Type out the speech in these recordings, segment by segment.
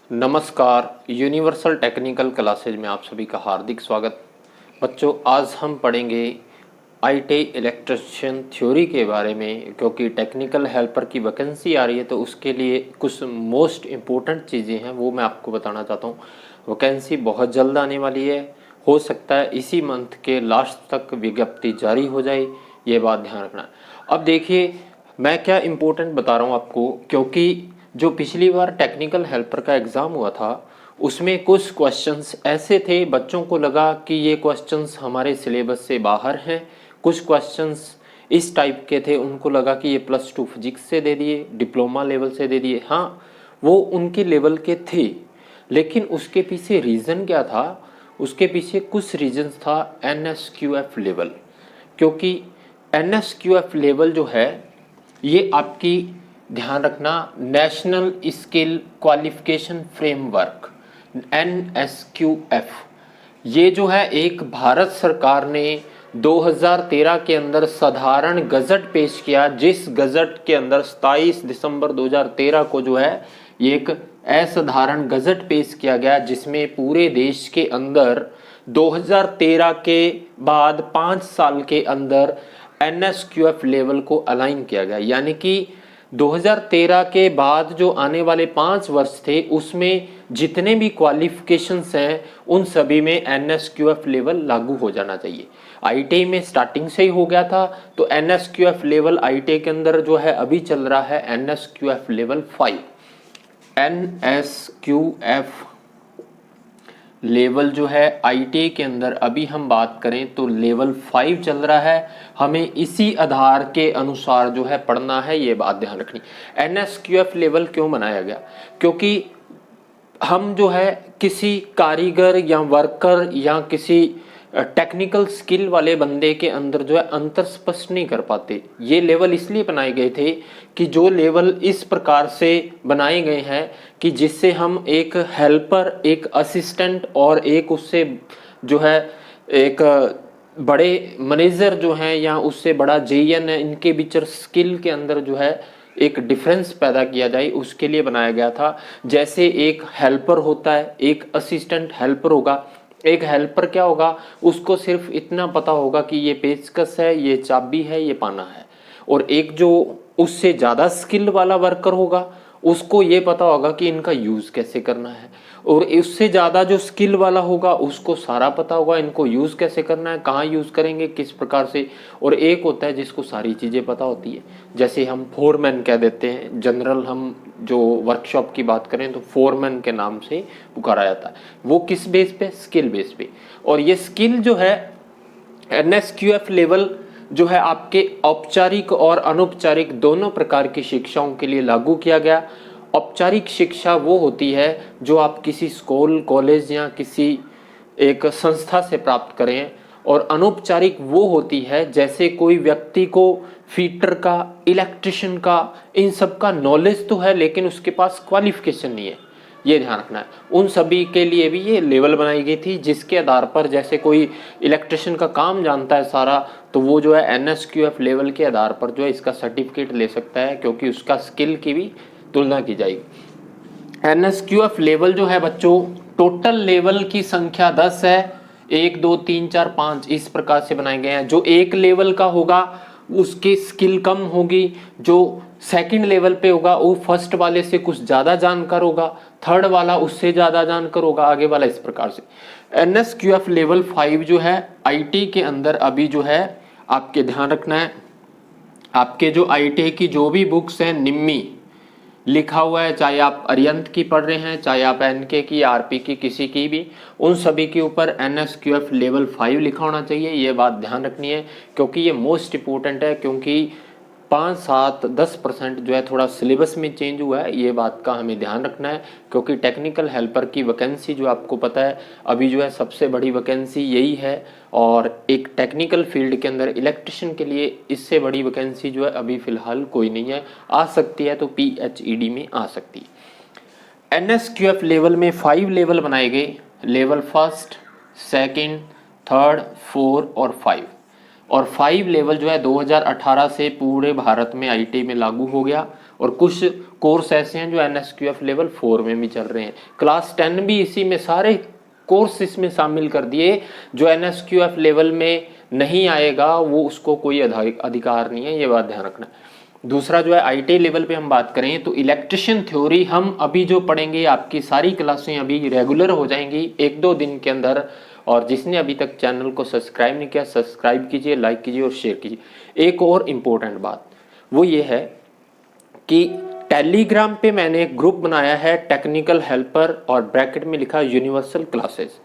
नमस्कार, universal technical classes में आप सभी का हार्दिक स्वागत। बच्चों, आज हम पढ़ेंगे आईटी इलेक्ट्रिशियन थ्योरी के बारे में, क्योंकि टेक्निकल हेल्पर की वैकेंसी आ रही है तो उसके लिए कुछ मोस्ट इम्पोर्टेंट चीज़ें हैं वो मैं आपको बताना चाहता हूँ। वैकेंसी बहुत जल्द आने वाली है, हो सकता है इसी मंथ के लास्ट तक विज्ञप्ति जारी हो जाए, ये बात ध्यान रखना। अब देखिए, मैं क्या इम्पोर्टेंट बता रहा हूँ आपको, क्योंकि जो पिछली बार टेक्निकल हेल्पर का एग्ज़ाम हुआ था उसमें कुछ क्वेश्चंस ऐसे थे, बच्चों को लगा कि ये क्वेश्चंस हमारे सिलेबस से बाहर हैं। कुछ क्वेश्चंस इस टाइप के थे, उनको लगा कि ये +2 फिजिक्स से दे दिए, डिप्लोमा लेवल से दे दिए। हाँ, वो उनके लेवल के थे, लेकिन उसके पीछे रीज़न क्या था? उसके पीछे कुछ रीजंस था NSQF लेवल, क्योंकि NSQF लेवल जो है ये आपकी, ध्यान रखना, national skill qualification framework NSQF, ये जो है एक भारत सरकार ने 2013 के अंदर साधारण गजट पेश किया, जिस गजट के अंदर 27 दिसंबर 2013 को जो है ये एक असाधारण गजट पेश किया गया, जिसमें पूरे देश के अंदर 2013 के बाद 5 साल के अंदर NSQF लेवल को अलाइन किया गया। यानी कि 2013 के बाद जो आने वाले 5 वर्ष थे उसमें जितने भी क्वालिफिकेशंस हैं उन सभी में NSQF लेवल लागू हो जाना चाहिए। IIT में स्टार्टिंग से ही हो गया था, तो NSQF लेवल IIT के अंदर जो है अभी चल रहा है NSQF लेवल 5। NSQF लेवल जो है IIT के अंदर अभी हम बात करें तो लेवल 5 चल रहा है। हमें इसी आधार के अनुसार जो है पढ़ना है, ये बात ध्यान रखनी। NSQF लेवल क्यों बनाया गया? क्योंकि हम जो है किसी कारीगर या वर्कर या किसी टेक्निकल स्किल वाले बंदे के अंदर जो है अंतर स्पष्ट नहीं कर पाते। ये लेवल इसलिए बनाए गए थे कि जो लेवल इस प्रकार से बनाए गए हैं कि जिससे हम एक हेल्पर, एक असिस्टेंट और एक उससे जो है एक बड़े मैनेजर जो हैं या उससे बड़ा JN है, इनके बीच स्किल के अंदर जो है एक डिफरेंस पैदा किया जाए, उसके लिए बनाया गया था। जैसे एक हेल्पर होता है, एक असिस्टेंट हेल्पर होगा। एक हेल्पर क्या होगा, उसको सिर्फ इतना पता होगा कि ये पेचकस है, ये चाबी है, ये पाना है। और एक जो उससे ज़्यादा स्किल वाला वर्कर होगा उसको ये पता होगा कि इनका यूज़ कैसे करना है। और उससे ज़्यादा जो स्किल वाला होगा उसको सारा पता होगा इनको यूज़ कैसे करना है, कहाँ यूज़ करेंगे, किस प्रकार से। और एक होता है जिसको सारी चीज़ें पता होती है, जैसे हम फोरमैन कह देते हैं। जनरल हम जो वर्कशॉप की बात करें तो फोरमैन के नाम से पुकारा जाता है। वो किस बेस पे? स्किल बेस पे। और ये स्किल जो है NSQF लेवल जो है आपके औपचारिक और अनौपचारिक दोनों प्रकार की शिक्षाओं के लिए लागू किया गया। औपचारिक शिक्षा वो होती है जो आप किसी स्कूल, कॉलेज या किसी एक संस्था से प्राप्त करें, और अनौपचारिक वो होती है जैसे कोई व्यक्ति को फिटर का, इलेक्ट्रिशियन का, इन सब का नॉलेज तो है लेकिन उसके पास क्वालिफिकेशन नहीं है। ये ध्यान रखना है। उन सभी के लिए भी ये लेवल बनाई गई थी, जिसके आधार पर जैसे कोई इलेक्ट्रिशियन का काम जानता है सारा, तो वो जो है NSQF लेवल के आधार पर जो है इसका सर्टिफिकेट ले सकता है, क्योंकि उसका स्किल की भी तुलना की जाएगी। NSQF लेवल जो है बच्चों, टोटल लेवल की संख्या 10 है। 1 2 3 4 5 इस प्रकार से बनाए गए हैं। जो एक लेवल का होगा उसकी स्किल कम होगी, जो सेकंड लेवल पे होगा वो फर्स्ट वाले से कुछ ज़्यादा जानकार होगा, थर्ड वाला उससे ज़्यादा जानकार होगा, आगे वाला इस प्रकार से। NSQF लेवल 5 जो है IIT के अंदर अभी जो है आपके ध्यान रखना है, आपके जो IIT की जो भी बुक्स हैं निम्मी लिखा हुआ है, चाहे आप अरिहंत की पढ़ रहे हैं, चाहे आप NK की, RP की, किसी की भी, उन सभी के ऊपर NSQF लेवल 5 लिखा होना चाहिए। ये बात ध्यान रखनी है, क्योंकि ये मोस्ट इम्पोर्टेंट है। क्योंकि 5 7 10% जो है थोड़ा सिलेबस में चेंज हुआ है, ये बात का हमें ध्यान रखना है। क्योंकि टेक्निकल हेल्पर की वैकेंसी जो आपको पता है अभी जो है सबसे बड़ी वैकेंसी यही है, और एक टेक्निकल फील्ड के अंदर इलेक्ट्रिशियन के लिए इससे बड़ी वैकेंसी जो है अभी फ़िलहाल कोई नहीं है। आ सकती है तो PHED में आ सकती है। NSQF लेवल में 5 लेवल बनाए गए, लेवल 1, 2, 3, 4 और 5। और 5 लेवल जो है 2018 से पूरे भारत में IIT में लागू हो गया। और कुछ कोर्स ऐसे हैं जो NSQF लेवल 4 में भी चल रहे हैं। क्लास 10 भी इसी में, सारे कोर्स इसमें शामिल कर दिए। जो NSQF लेवल में नहीं आएगा वो उसको कोई अधिकार नहीं है, ये बात ध्यान रखना। दूसरा जो है ITI लेवल पे हम बात करें तो इलेक्ट्रिशियन थ्योरी हम अभी जो पढ़ेंगे, आपकी सारी क्लासें अभी रेगुलर हो जाएंगी 1-2 दिन के अंदर। और जिसने अभी तक चैनल को सब्सक्राइब नहीं किया, सब्सक्राइब कीजिए, लाइक कीजिए और शेयर कीजिए। एक और इम्पोर्टेंट बात वो ये है कि टेलीग्राम पे मैंने एक ग्रुप बनाया है टेक्निकल हेल्पर, और ब्रैकेट में लिखा यूनिवर्सल क्लासेस।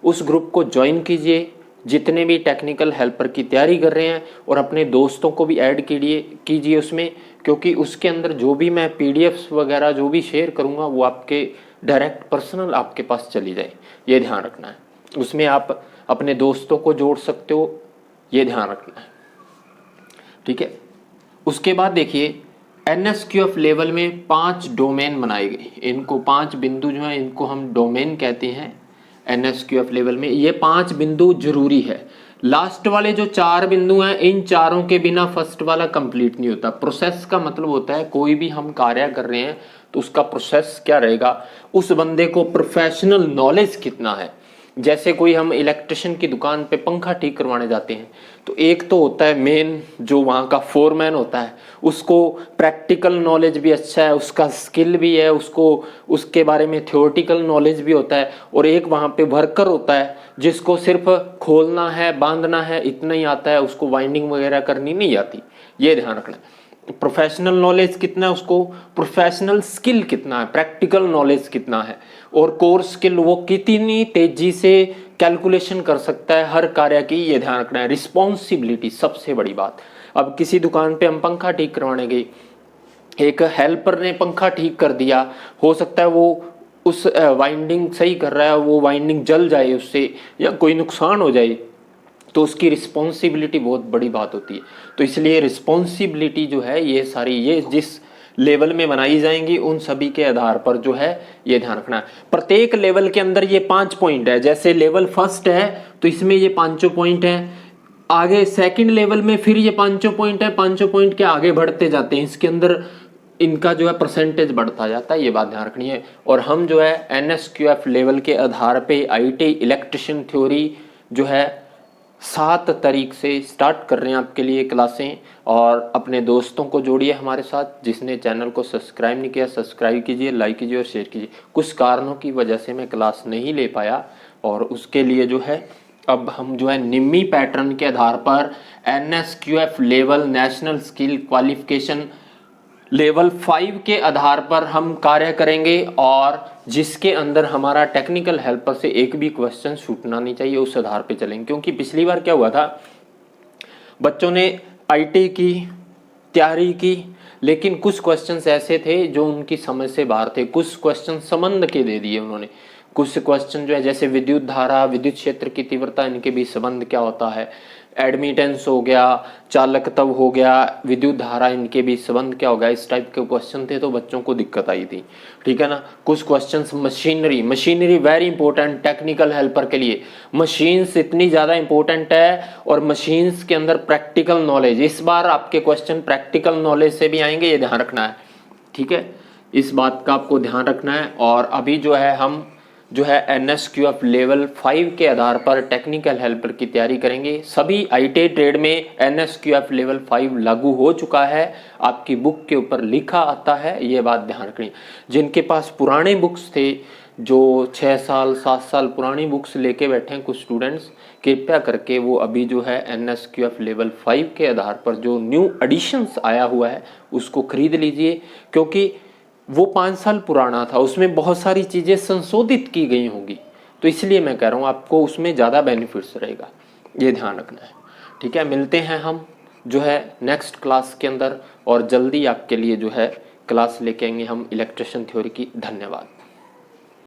उस ग्रुप को ज्वाइन कीजिए, जितने भी टेक्निकल हेल्पर की तैयारी कर रहे हैं, और अपने दोस्तों को भी ऐड कीजिए उसमें, क्योंकि उसके अंदर जो भी मैं PDFs वगैरह जो भी शेयर करूंगा वो आपके डायरेक्ट पर्सनल आपके पास चली जाए, ये ध्यान रखना है। उसमें आप अपने दोस्तों को जोड़ सकते हो, ये ध्यान रखना है, ठीक है। उसके बाद देखिए NSQF लेवल में 5 डोमेन बनाए गए, इनको 5 बिंदु जो है इनको हम डोमेन कहते हैं। NSQF लेवल में ये 5 बिंदु जरूरी है। लास्ट वाले जो 4 बिंदु हैं, इन चारों के बिना फर्स्ट वाला कंप्लीट नहीं होता। प्रोसेस का मतलब होता है कोई भी हम कार्य कर रहे हैं तो उसका प्रोसेस क्या रहेगा, उस बंदे को प्रोफेशनल नॉलेज कितना है। जैसे कोई हम इलेक्ट्रिशियन की दुकान पे पंखा ठीक करवाने जाते हैं तो एक तो होता है मेन जो वहाँ का फोरमैन होता है, उसको प्रैक्टिकल नॉलेज भी अच्छा है, उसका स्किल भी है, उसको उसके बारे में थ्योरेटिकल नॉलेज भी होता है। और एक वहाँ पे वर्कर होता है जिसको सिर्फ खोलना है, बांधना है, इतना ही आता है, उसको वाइंडिंग वगैरह करनी नहीं आती, ये ध्यान रखना है। प्रोफेशनल नॉलेज कितना है उसको, प्रोफेशनल स्किल कितना है, प्रैक्टिकल नॉलेज कितना है, और कोर स्किल वो कितनी तेजी से कैलकुलेशन कर सकता है हर कार्य की, ये ध्यान रखना है। रिस्पॉन्सिबिलिटी सबसे बड़ी बात। अब किसी दुकान पे हम पंखा ठीक करवाने गए, एक हेल्पर ने पंखा ठीक कर दिया, हो सकता है वो उस वाइंडिंग सही कर रहा है, वो वाइंडिंग जल जाए उससे या कोई नुकसान हो जाए, तो उसकी रिस्पॉन्सिबिलिटी बहुत बड़ी बात होती है। तो इसलिए रिस्पॉन्सिबिलिटी जो है ये सारी, ये जिस लेवल में बनाई जाएंगी उन सभी के आधार पर जो है ये ध्यान रखना है। प्रत्येक लेवल के अंदर ये 5 पॉइंट है। जैसे लेवल फर्स्ट है तो इसमें ये 5 पॉइंट है, आगे सेकंड लेवल में फिर ये 5 पॉइंट है, 5 पॉइंट के आगे बढ़ते जाते हैं, इसके अंदर इनका जो है परसेंटेज बढ़ता जाता है, ये बात ध्यान रखनी है। और हम जो है NSQF लेवल के आधार पे ITI इलेक्ट्रिशियन थ्योरी जो है 7 तारीख से स्टार्ट कर रहे हैं आपके लिए क्लासें। और अपने दोस्तों को जोड़िए हमारे साथ। जिसने चैनल को सब्सक्राइब नहीं किया, सब्सक्राइब कीजिए, लाइक कीजिए और शेयर कीजिए। कुछ कारणों की वजह से मैं क्लास नहीं ले पाया, और उसके लिए जो है अब हम जो है निम्मी पैटर्न के आधार पर NSQF level national skill qualification level 5 के आधार पर हम कार्य करेंगे, और जिसके अंदर हमारा टेक्निकल हेल्पर से एक भी क्वेश्चन छूटना नहीं चाहिए, उस आधार पे चलेंगे। क्योंकि पिछली बार क्या हुआ था, बच्चों ने ITI की तैयारी की, लेकिन कुछ क्वेश्चंस ऐसे थे जो उनकी समझ से बाहर थे, कुछ क्वेश्चन संबंध के दे दिए उन्होंने। कुछ क्वेश्चन जो है जैसे विद्युत धारा, विद्युत क्षेत्र की तीव्रता, इनके बीच संबंध क्या होता है, एडमिटेंस हो गया, चालकत्व हो गया, विद्युत धारा, इनके बीच संबंध क्या होगा, इस टाइप के क्वेश्चन थे, तो बच्चों को दिक्कत आई थी, ठीक है ना। कुछ questions machinery very important technical helper के लिए। मशीन्स इतनी ज़्यादा इंपॉर्टेंट है, और मशीन्स के अंदर प्रैक्टिकल नॉलेज, इस बार आपके क्वेश्चन प्रैक्टिकल नॉलेज से भी आएंगे, ये ध्यान रखना है, ठीक है। इस बात का आपको ध्यान रखना है। और अभी जो है हम जो है NSQF लेवल 5 के आधार पर टेक्निकल हेल्पर की तैयारी करेंगे। सभी ITI ट्रेड में NSQF लेवल 5 लागू हो चुका है, आपकी बुक के ऊपर लिखा आता है, ये बात ध्यान रखनी। जिनके पास पुराने बुक्स थे, जो 6 साल 7 साल पुरानी बुक्स लेके बैठे हैं कुछ स्टूडेंट्स, कृपया करके वो अभी जो है NSQF लेवल 5 के आधार पर जो न्यू एडिशंस आया हुआ है उसको खरीद लीजिए, क्योंकि वो 5 साल पुराना था, उसमें बहुत सारी चीज़ें संशोधित की गई होंगी, तो इसलिए मैं कह रहा हूँ आपको उसमें ज़्यादा बेनिफिट्स रहेगा, ये ध्यान रखना है, ठीक है। मिलते हैं हम जो है नेक्स्ट क्लास के अंदर, और जल्दी आपके लिए जो है क्लास लेके आएंगे हम इलेक्ट्रिशियन थ्योरी की। धन्यवाद।